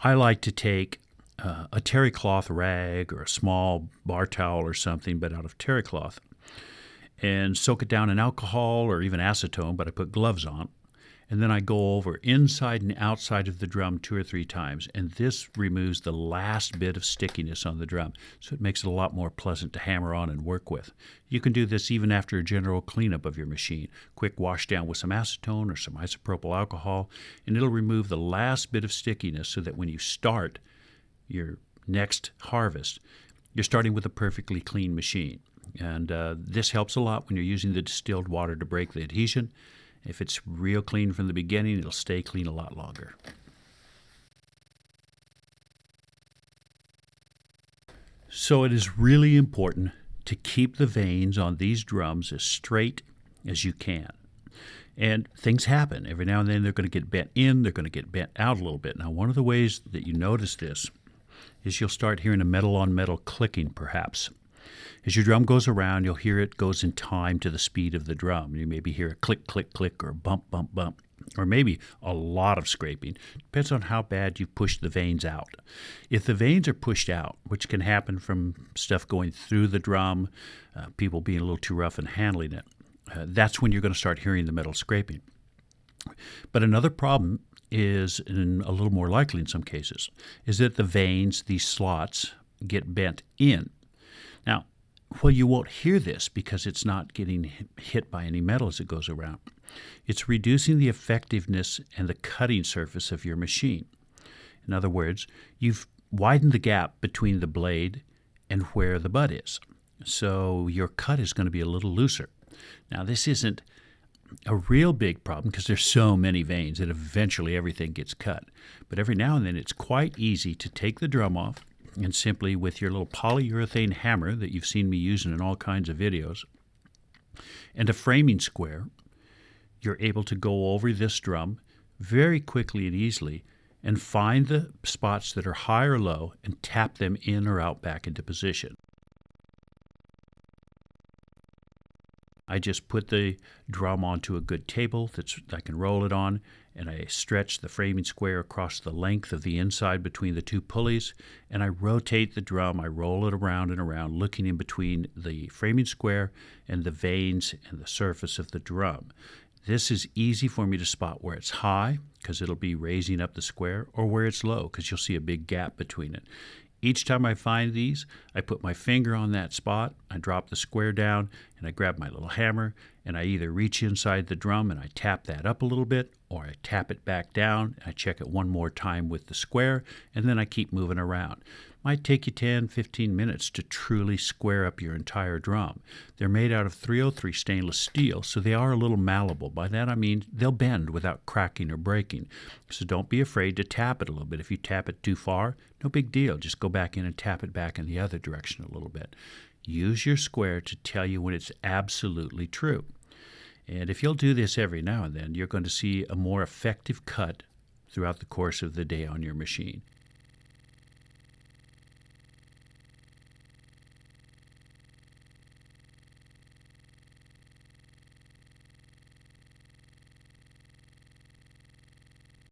I like to take a terry cloth rag or a small bar towel or something, but out of terry cloth, and soak it down in alcohol or even acetone, but I put gloves on. And then I go over inside and outside of the drum 2 or 3 times, and this removes the last bit of stickiness on the drum, so it makes it a lot more pleasant to hammer on and work with. You can do this even after a general cleanup of your machine. Quick wash down with some acetone or some isopropyl alcohol, and it'll remove the last bit of stickiness so that when you start your next harvest, you're starting with a perfectly clean machine. And this helps a lot when you're using the distilled water to break the adhesion. If it's real clean from the beginning, it'll stay clean a lot longer. So it is really important to keep the vanes on these drums as straight as you can. And things happen. Every now and then they're going to get bent in, they're going to get bent out a little bit. Now, one of the ways that you notice this is you'll start hearing a metal-on-metal clicking, perhaps. As your drum goes around, you'll hear it goes in time to the speed of the drum. You maybe hear a click, click, click, or bump, bump, bump, or maybe a lot of scraping. Depends on how bad you've pushed the vanes out. If the vanes are pushed out, which can happen from stuff going through the drum, people being a little too rough and handling it, that's when you're going to start hearing the metal scraping. But another problem is, and a little more likely in some cases, is that the vanes, these slots, get bent in. Now, well, you won't hear this because it's not getting hit by any metal as it goes around. It's reducing the effectiveness and the cutting surface of your machine. In other words, you've widened the gap between the blade and where the butt is. So your cut is going to be a little looser. Now, this isn't a real big problem because there's so many vanes that eventually everything gets cut. But every now and then it's quite easy to take the drum off and simply with your little polyurethane hammer that you've seen me using in all kinds of videos and a framing square, you're able to go over this drum very quickly and easily and find the spots that are high or low and tap them in or out back into position. I just put the drum onto a good table that I can roll it on, and I stretch the framing square across the length of the inside between the 2 pulleys, and I rotate the drum. I roll it around and around, looking in between the framing square and the vanes and the surface of the drum. This is easy for me to spot where it's high, because it'll be raising up the square, or where it's low, because you'll see a big gap between it. Each time I find these, I put my finger on that spot, I drop the square down, and I grab my little hammer, and I either reach inside the drum and I tap that up a little bit, or I tap it back down, and I check it one more time with the square, and then I keep moving around. Might take you 10, 15 minutes to truly square up your entire drum. They're made out of 303 stainless steel, so they are a little malleable. By that I mean they'll bend without cracking or breaking. So don't be afraid to tap it a little bit. If you tap it too far, no big deal. Just go back in and tap it back in the other direction a little bit. Use your square to tell you when it's absolutely true. And if you'll do this every now and then, you're going to see a more effective cut throughout the course of the day on your machine.